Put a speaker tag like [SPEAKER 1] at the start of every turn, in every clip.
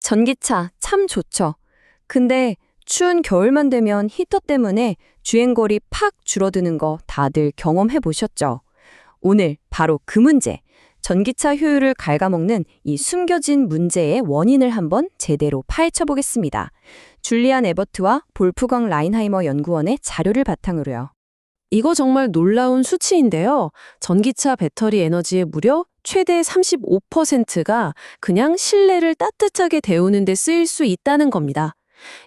[SPEAKER 1] 전기차 참 좋죠. 근데 추운 겨울만 되면 히터 때문에 주행거리 팍 줄어드는 거 다들 경험해 보셨죠? 오늘 바로 그 문제, 전기차 효율을 갉아먹는 이 숨겨진 문제의 원인을 한번 제대로 파헤쳐 보겠습니다. 줄리안 에버트와 볼프강 라인하이머 연구원의 자료를 바탕으로요.
[SPEAKER 2] 이거 정말 놀라운 수치인데요. 전기차 배터리 에너지의 무려 최대 35%가 그냥 실내를 따뜻하게 데우는 데 쓰일 수 있다는 겁니다.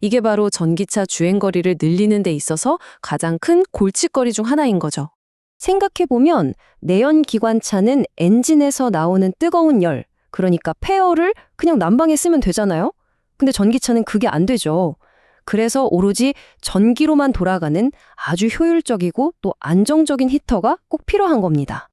[SPEAKER 2] 이게 바로 전기차 주행거리를 늘리는 데 있어서 가장 큰 골칫거리 중 하나인 거죠.
[SPEAKER 1] 생각해보면 내연기관차는 엔진에서 나오는 뜨거운 열, 그러니까 폐열을 그냥 난방에 쓰면 되잖아요? 근데 전기차는 그게 안 되죠. 그래서 오로지 전기로만 돌아가는 아주 효율적이고 또 안정적인 히터가 꼭 필요한 겁니다.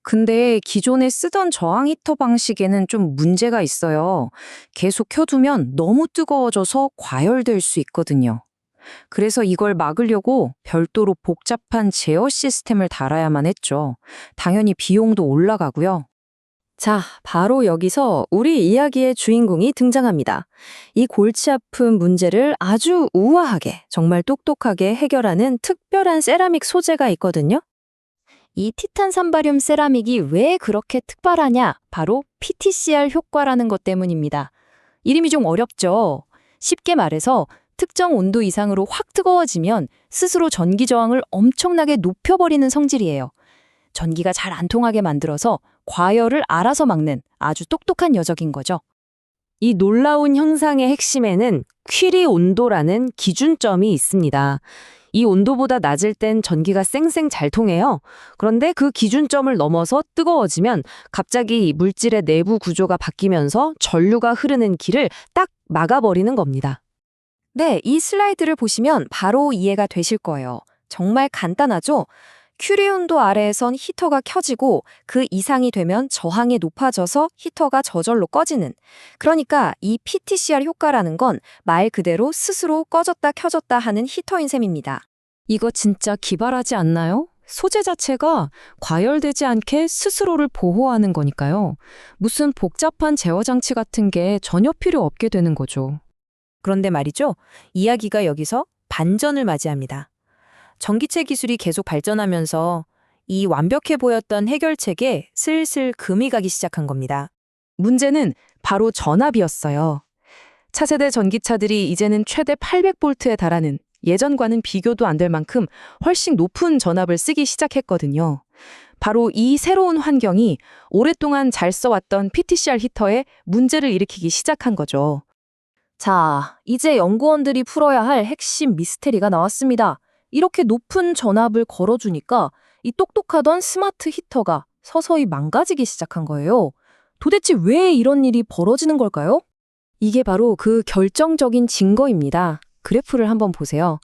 [SPEAKER 3] 근데 기존에 쓰던 저항 히터 방식에는 좀 문제가 있어요. 계속 켜두면 너무 뜨거워져서 과열될 수 있거든요. 그래서 이걸 막으려고 별도로 복잡한 제어 시스템을 달아야만 했죠. 당연히 비용도 올라가고요.
[SPEAKER 1] 자, 바로 여기서 우리 이야기의 주인공이 등장합니다. 이 골치 아픈 문제를 아주 우아하게, 정말 똑똑하게 해결하는 특별한 세라믹 소재가 있거든요. 이 티탄 산바륨 세라믹이 왜 그렇게 특별하냐? 바로 PTCR 효과라는 것 때문입니다. 이름이 좀 어렵죠? 쉽게 말해서 특정 온도 이상으로 확 뜨거워지면 스스로 전기 저항을 엄청나게 높여버리는 성질이에요. 전기가 잘 안 통하게 만들어서 과열을 알아서 막는 아주 똑똑한 녀석인 거죠.
[SPEAKER 2] 이 놀라운 현상의 핵심에는 퀴리 온도라는 기준점이 있습니다. 이 온도보다 낮을 땐 전기가 쌩쌩 잘 통해요. 그런데 그 기준점을 넘어서 뜨거워지면 갑자기 이 물질의 내부 구조가 바뀌면서 전류가 흐르는 길을 딱 막아버리는 겁니다.
[SPEAKER 1] 네, 이 슬라이드를 보시면 바로 이해가 되실 거예요. 정말 간단하죠? 큐리 온도 아래에선 히터가 켜지고 그 이상이 되면 저항이 높아져서 히터가 저절로 꺼지는. 그러니까 이 PTCR 효과라는 건 말 그대로 스스로 꺼졌다 켜졌다 하는 히터인 셈입니다.
[SPEAKER 2] 이거 진짜 기발하지 않나요? 소재 자체가 과열되지 않게 스스로를 보호하는 거니까요. 무슨 복잡한 제어 장치 같은 게 전혀 필요 없게 되는 거죠.
[SPEAKER 3] 그런데 말이죠. 이야기가 여기서 반전을 맞이합니다. 전기체 기술이 계속 발전하면서 이 완벽해 보였던 해결책에 슬슬 금이 가기 시작한 겁니다.
[SPEAKER 2] 문제는 바로 전압이었어요. 차세대 전기차들이 이제는 최대 800볼트에 달하는 예전과는 비교도 안 될 만큼 훨씬 높은 전압을 쓰기 시작했거든요. 바로 이 새로운 환경이 오랫동안 잘 써왔던 PTCR 히터에 문제를 일으키기 시작한 거죠.
[SPEAKER 1] 자, 이제 연구원들이 풀어야 할 핵심 미스테리가 나왔습니다. 이렇게 높은 전압을 걸어주니까 이 똑똑하던 스마트 히터가 서서히 망가지기 시작한 거예요. 도대체 왜 이런 일이 벌어지는 걸까요? 이게 바로 그 결정적인 증거입니다. 그래프를 한번 보세요.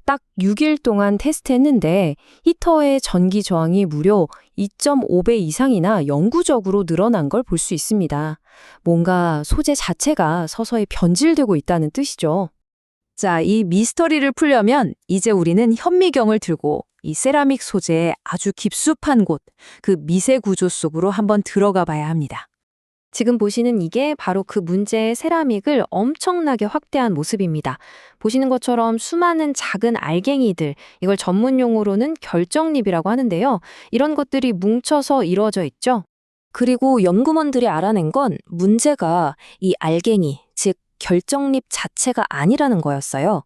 [SPEAKER 1] 딱 6일 동안 테스트했는데 히터의 전기 저항이 무려 2.5배 이상이나 영구적으로 늘어난 걸 볼 수 있습니다. 뭔가 소재 자체가 서서히 변질되고 있다는 뜻이죠. 자, 이 미스터리를 풀려면 이제 우리는 현미경을 들고 이 세라믹 소재의 아주 깊숙한 곳, 그 미세 구조 속으로 한번 들어가 봐야 합니다. 지금 보시는 이게 바로 그 문제의 세라믹을 엄청나게 확대한 모습입니다. 보시는 것처럼 수많은 작은 알갱이들, 이걸 전문 용어로는 결정립이라고 하는데요. 이런 것들이 뭉쳐서 이루어져 있죠. 그리고 연구원들이 알아낸 건 문제가 이 알갱이, 즉 결정립 자체가 아니라는 거였어요.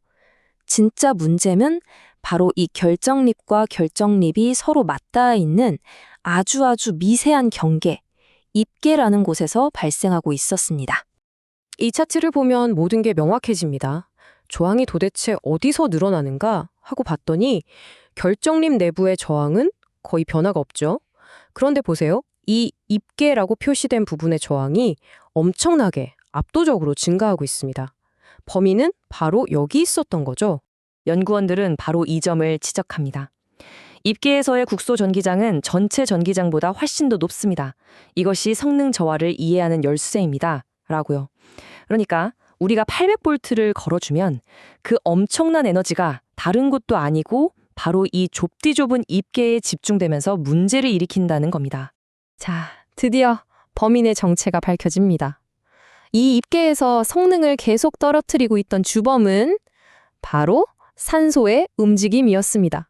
[SPEAKER 1] 진짜 문제는 바로 이 결정립과 결정립이 서로 맞닿아 있는 아주 미세한 경계, 입계라는 곳에서 발생하고 있었습니다.
[SPEAKER 2] 이 차트를 보면 모든 게 명확해집니다. 저항이 도대체 어디서 늘어나는가 하고 봤더니 결정립 내부의 저항은 거의 변화가 없죠. 그런데 보세요. 이 입계라고 표시된 부분의 저항이 엄청나게 압도적으로 증가하고 있습니다. 범인은 바로 여기 있었던 거죠. 연구원들은 바로 이 점을 지적합니다. 입계에서의 국소 전기장은 전체 전기장보다 훨씬 더 높습니다. 이것이 성능 저하를 이해하는 열쇠입니다. 라고요. 그러니까 우리가 800볼트를 걸어주면 그 엄청난 에너지가 다른 곳도 아니고 바로 이 좁디 좁은 입계에 집중되면서 문제를 일으킨다는 겁니다. 자, 드디어 범인의 정체가 밝혀집니다. 이 입계에서 성능을 계속 떨어뜨리고 있던 주범은 바로 산소의 움직임이었습니다.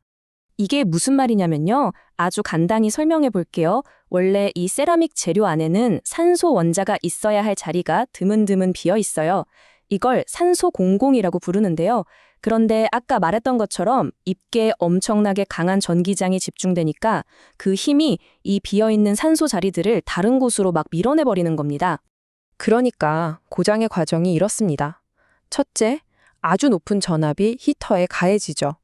[SPEAKER 4] 이게 무슨 말이냐면요. 아주 간단히 설명해 볼게요. 원래 이 세라믹 재료 안에는 산소 원자가 있어야 할 자리가 드문드문 비어 있어요. 이걸 산소 공공이라고 부르는데요. 그런데 아까 말했던 것처럼 입계에 엄청나게 강한 전기장이 집중되니까 그 힘이 이 비어있는 산소 자리들을 다른 곳으로 막 밀어내버리는 겁니다.
[SPEAKER 2] 그러니까 고장의 과정이 이렇습니다. 첫째, 아주 높은 전압이 히터에 가해지죠.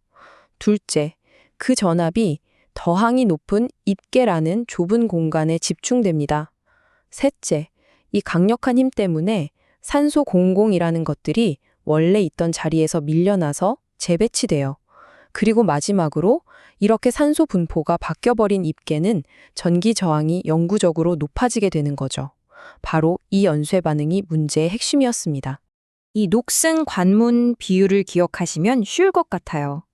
[SPEAKER 2] 둘째, 그 전압이 더항이 높은 입계라는 좁은 공간에 집중됩니다. 셋째, 이 강력한 힘 때문에 산소 공공이라는 것들이 원래 있던 자리에서 밀려나서 재배치돼요. 그리고 마지막으로 이렇게 산소 분포가 바뀌어버린 입계는 전기 저항이 영구적으로 높아지게 되는 거죠. 바로 이 연쇄 반응이 문제의 핵심이었습니다.
[SPEAKER 3] 이 녹슨 관문 비율을 기억하시면 쉬울 것 같아요.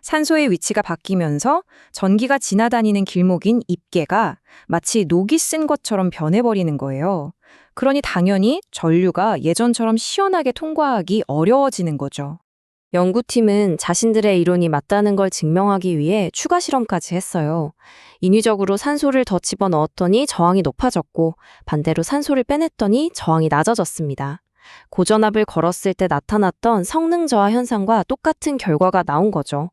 [SPEAKER 3] 산소의 위치가 바뀌면서 전기가 지나다니는 길목인 입계가 마치 녹이 쓴 것처럼 변해버리는 거예요. 그러니 당연히 전류가 예전처럼 시원하게 통과하기 어려워지는 거죠.
[SPEAKER 4] 연구팀은 자신들의 이론이 맞다는 걸 증명하기 위해 추가 실험까지 했어요. 인위적으로 산소를 더 집어넣었더니 저항이 높아졌고 반대로 산소를 빼냈더니 저항이 낮아졌습니다. 고전압을 걸었을 때 나타났던 성능 저하 현상과 똑같은 결과가 나온 거죠.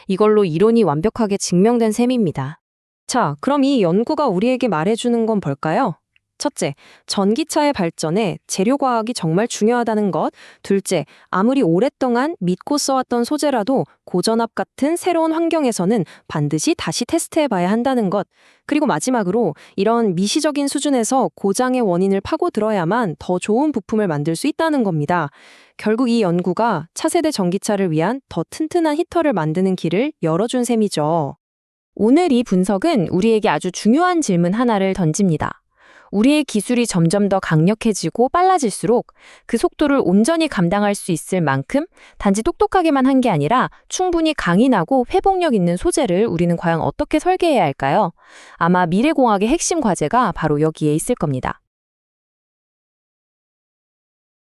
[SPEAKER 4] 이걸로 이론이 완벽하게 증명된 셈입니다.
[SPEAKER 2] 자, 그럼 이 연구가 우리에게 말해주는 건 뭘까요? 첫째, 전기차의 발전에 재료과학이 정말 중요하다는 것. 둘째, 아무리 오랫동안 믿고 써왔던 소재라도 고전압 같은 새로운 환경에서는 반드시 다시 테스트해봐야 한다는 것. 그리고 마지막으로 이런 미시적인 수준에서 고장의 원인을 파고들어야만 더 좋은 부품을 만들 수 있다는 겁니다. 결국 이 연구가 차세대 전기차를 위한 더 튼튼한 히터를 만드는 길을 열어준 셈이죠.
[SPEAKER 4] 오늘 이 분석은 우리에게 아주 중요한 질문 하나를 던집니다. 우리의 기술이 점점 더 강력해지고 빨라질수록 그 속도를 온전히 감당할 수 있을 만큼 단지 똑똑하게만 한 게 아니라 충분히 강인하고 회복력 있는 소재를 우리는 과연 어떻게 설계해야 할까요? 아마 미래공학의 핵심 과제가 바로 여기에 있을 겁니다.